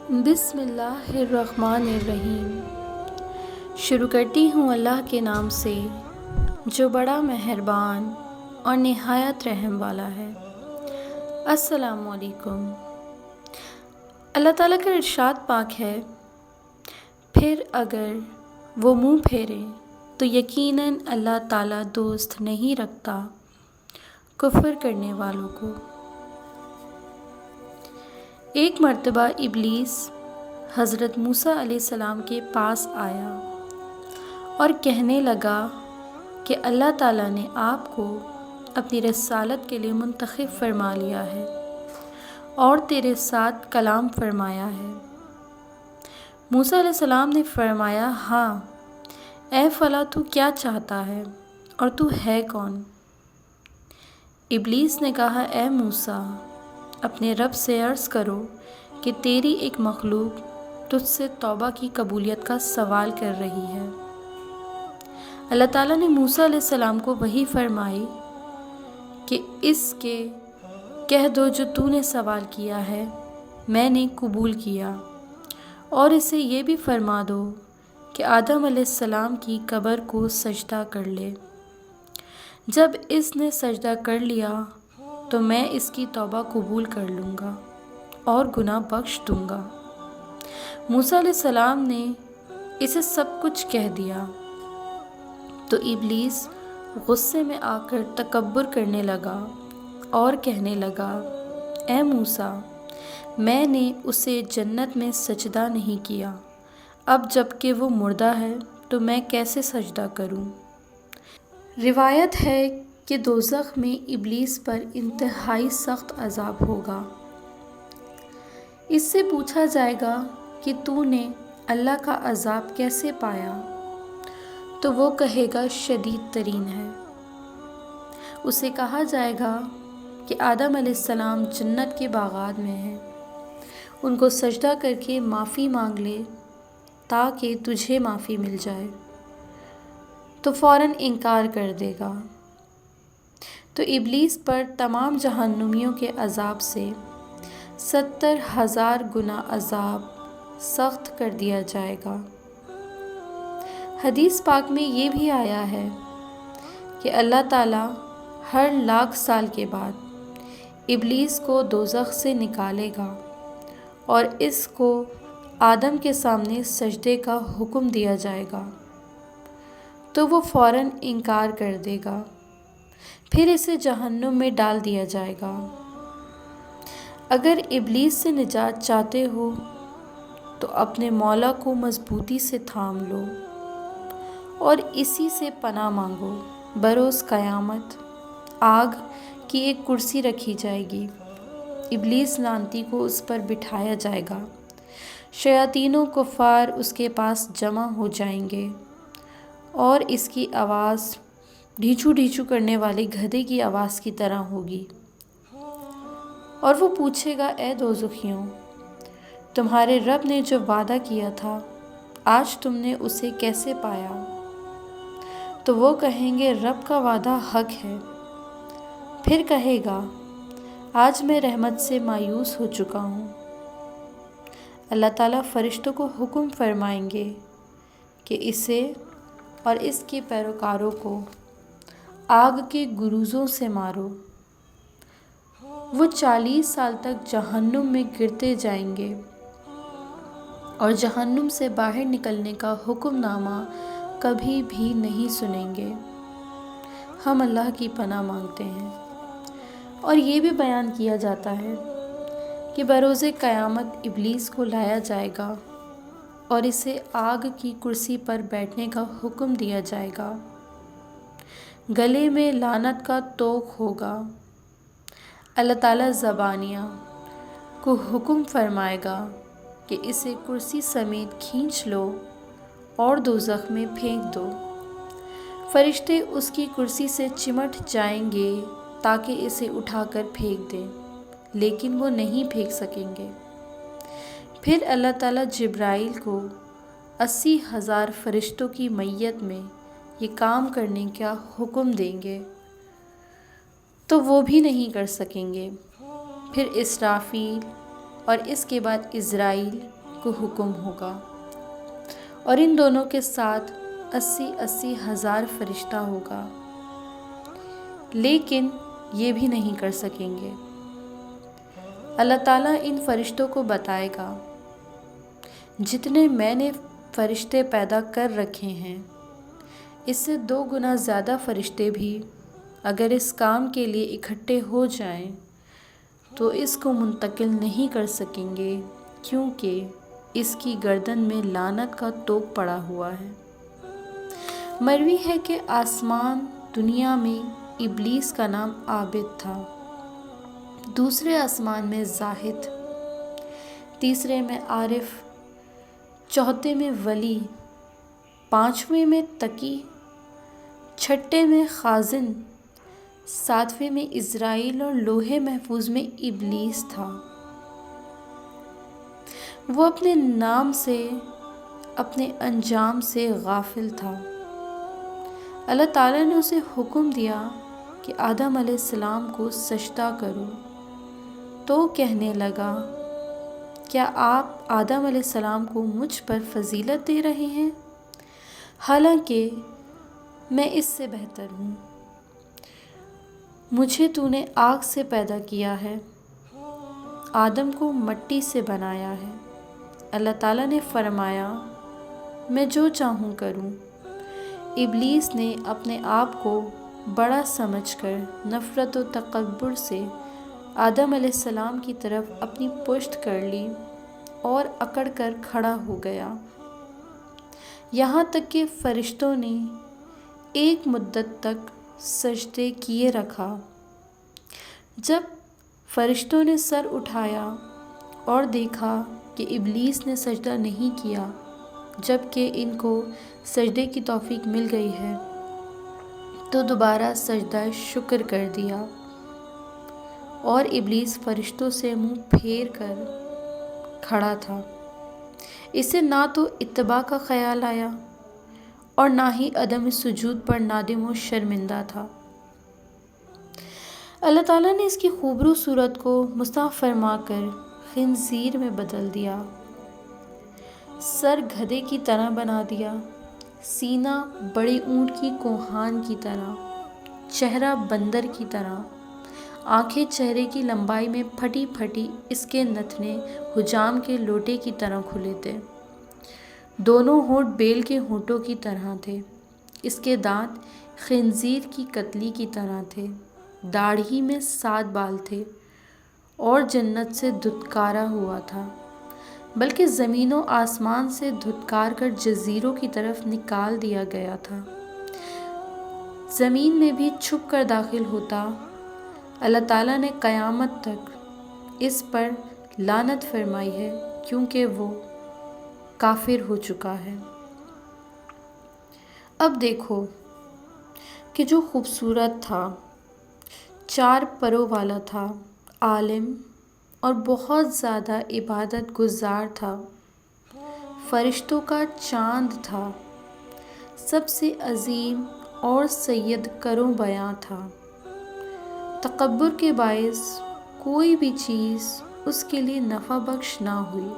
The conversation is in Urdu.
بسم اللہ الرحمن الرحیم۔ شروع کرتی ہوں اللہ کے نام سے جو بڑا مہربان اور نہایت رحم والا ہے۔ السلام علیکم۔ اللہ تعالیٰ کا ارشاد پاک ہے، پھر اگر وہ منہ پھیرے تو یقیناً اللہ تعالیٰ دوست نہیں رکھتا کفر کرنے والوں کو۔ ایک مرتبہ ابلیس حضرت موسیٰ علیہ السلام کے پاس آیا اور کہنے لگا کہ اللہ تعالیٰ نے آپ کو اپنی رسالت کے لیے منتخب فرما لیا ہے اور تیرے ساتھ کلام فرمایا ہے۔ موسیٰ علیہ السلام نے فرمایا، ہاں اے فلاں، تو کیا چاہتا ہے اور تو ہے کون؟ ابلیس نے کہا، اے موسیٰ، اپنے رب سے عرض کرو کہ تیری ایک مخلوق تجھ سے توبہ کی قبولیت کا سوال کر رہی ہے۔ اللہ تعالیٰ نے موسیٰ علیہ السلام کو وحی فرمائی کہ اس کے کہہ دو جو تو نے سوال کیا ہے میں نے قبول کیا، اور اسے یہ بھی فرما دو کہ آدم علیہ السلام کی قبر کو سجدہ کر لے۔ جب اس نے سجدہ کر لیا تو میں اس کی توبہ قبول کر لوں گا اور گناہ بخش دوں گا۔ موسیٰ علیہ السلام نے اسے سب کچھ کہہ دیا تو ابلیس غصے میں آ کر تکبر کرنے لگا اور کہنے لگا، اے موسیٰ، میں نے اسے جنت میں سجدہ نہیں کیا، اب جب کہ وہ مردہ ہے تو میں کیسے سجدہ کروں؟ روایت ہے کہ دوزخ میں ابلیس پر انتہائی سخت عذاب ہوگا۔ اس سے پوچھا جائے گا کہ تو نے اللہ کا عذاب کیسے پایا؟ تو وہ کہے گا شدید ترین ہے۔ اسے کہا جائے گا کہ آدم علیہ السلام جنت کے باغات میں ہیں، ان کو سجدہ کر کے معافی مانگ لے تاکہ تجھے معافی مل جائے، تو فوراً انکار کر دے گا۔ تو ابلیس پر تمام جہنمیوں کے عذاب سے 70,000 گنا عذاب سخت کر دیا جائے گا۔ حدیث پاک میں یہ بھی آیا ہے کہ اللہ تعالیٰ ہر 1,00,000 سال کے بعد ابلیس کو دوزخ سے نکالے گا اور اس کو آدم کے سامنے سجدے کا حکم دیا جائے گا تو وہ فوراً انکار کر دے گا، پھر اسے جہنم میں ڈال دیا جائے گا۔ اگر ابلیس سے نجات چاہتے ہو تو اپنے مولا کو مضبوطی سے تھام لو اور اسی سے پناہ مانگو۔ بروز قیامت آگ کی ایک کرسی رکھی جائے گی، ابلیس لعنتی کو اس پر بٹھایا جائے گا، شیاطین و کفار اس کے پاس جمع ہو جائیں گے اور اس کی آواز ڈھیچو ڈھیچو کرنے والے گدھے کی آواز کی طرح ہوگی، اور وہ پوچھے گا، اے دوزخیوں، تمہارے رب نے جو وعدہ کیا تھا آج تم نے اسے کیسے پایا؟ تو وہ کہیں گے، رب کا وعدہ حق ہے۔ پھر کہے گا، آج میں رحمت سے مایوس ہو چکا ہوں۔ اللہ تعالیٰ فرشتوں کو حکم فرمائیں گے کہ اسے اور اس کے پیروکاروں کو آگ کے گروزوں سے مارو۔ وہ 40 سال تک جہنم میں گرتے جائیں گے اور جہنم سے باہر نکلنے کا حکم نامہ کبھی بھی نہیں سنیں گے۔ ہم اللہ کی پناہ مانگتے ہیں۔ اور یہ بھی بیان کیا جاتا ہے کہ بروز قیامت ابلیس کو لایا جائے گا اور اسے آگ کی کرسی پر بیٹھنے کا حکم دیا جائے گا۔ گلے میں لعنت کا طوق ہوگا۔ اللہ تعالیٰ زبانیہ کو حکم فرمائے گا کہ اسے کرسی سمیت کھینچ لو اور دوزخ میں پھینک دو۔ فرشتے اس کی کرسی سے چمٹ جائیں گے تاکہ اسے اٹھا کر پھینک دیں، لیکن وہ نہیں پھینک سکیں گے۔ پھر اللہ تعالیٰ جبرائیل کو 80,000 فرشتوں کی میت میں یہ کام کرنے کا حکم دیں گے تو وہ بھی نہیں کر سکیں گے۔ پھر اسرافیل اور اس کے بعد عزرائیل کو حکم ہوگا اور ان دونوں کے ساتھ 80 ہزار فرشتہ ہوگا، لیکن یہ بھی نہیں کر سکیں گے۔ اللہ تعالیٰ ان فرشتوں کو بتائے گا، جتنے میں نے فرشتے پیدا کر رکھے ہیں، اس سے 2 گنا زیادہ فرشتے بھی اگر اس کام کے لیے اکٹھے ہو جائیں تو اس کو منتقل نہیں کر سکیں گے، کیونکہ اس کی گردن میں لعنت کا توق پڑا ہوا ہے۔ مروی ہے کہ آسمان دنیا میں ابلیس کا نام عابد تھا، دوسرے آسمان میں زاہد، تیسرے میں عارف، چوتھے میں ولی، پانچویں میں تقی، چھٹے میں خازن، ساتویں میں عزرائیل اور لوح محفوظ میں ابلیس تھا۔ وہ اپنے نام سے، اپنے انجام سے غافل تھا۔ اللہ تعالیٰ نے اسے حکم دیا کہ آدم علیہ السلام کو سجدہ کرو، تو کہنے لگا، کیا آپ آدم علیہ السلام کو مجھ پر فضیلت دے رہے ہیں، حالانکہ میں اس سے بہتر ہوں؟ مجھے تو نے آگ سے پیدا کیا ہے، آدم کو مٹی سے بنایا ہے۔ اللہ تعالیٰ نے فرمایا، میں جو چاہوں کروں۔ ابلیس نے اپنے آپ کو بڑا سمجھ کر نفرت و تکبر سے آدم علیہ السلام کی طرف اپنی پشت کر لی اور اکڑ کر کھڑا ہو گیا، یہاں تک کہ فرشتوں نے ایک مدت تک سجدے کیے رکھا۔ جب فرشتوں نے سر اٹھایا اور دیکھا کہ ابلیس نے سجدہ نہیں کیا جبکہ ان کو سجدے کی توفیق مل گئی ہے، تو دوبارہ سجدہ شکر کر دیا، اور ابلیس فرشتوں سے منہ پھیر کر کھڑا تھا۔ اسے نہ تو اتباع کا خیال آیا اور نہ ہی عدم سجود پر نادم و شرمندہ تھا۔ اللہ تعالیٰ نے اس کی خوبرو صورت کو مستعار فرما کر خنزیر میں بدل دیا، سر گدھے کی طرح بنا دیا، سینہ بڑے اونٹ کی کوہان کی طرح، چہرہ بندر کی طرح، آنکھیں چہرے کی لمبائی میں پھٹی پھٹی، اس کے نتنے حجام کے لوٹے کی طرح کھلے تھے، دونوں ہونٹ بیل کے ہونٹوں کی طرح تھے، اس کے دانت خنزیر کی کتلی کی طرح تھے، داڑھی میں 7 بال تھے اور جنت سے دھتکارا ہوا تھا، بلکہ زمین و آسمان سے دھتکار کر جزیروں کی طرف نکال دیا گیا تھا، زمین میں بھی چھپ کر داخل ہوتا۔ اللہ تعالیٰ نے قیامت تک اس پر لعنت فرمائی ہے، کیونکہ وہ کافر ہو چکا ہے۔ اب دیکھو کہ جو خوبصورت تھا، 4 پروں والا تھا، عالم اور بہت زیادہ عبادت گزار تھا، فرشتوں کا چاند تھا، سب سے عظیم اور سید کروں بیاں تھا، تکبر کے باعث کوئی بھی چیز اس کے لیے نفع بخش نہ ہوئی،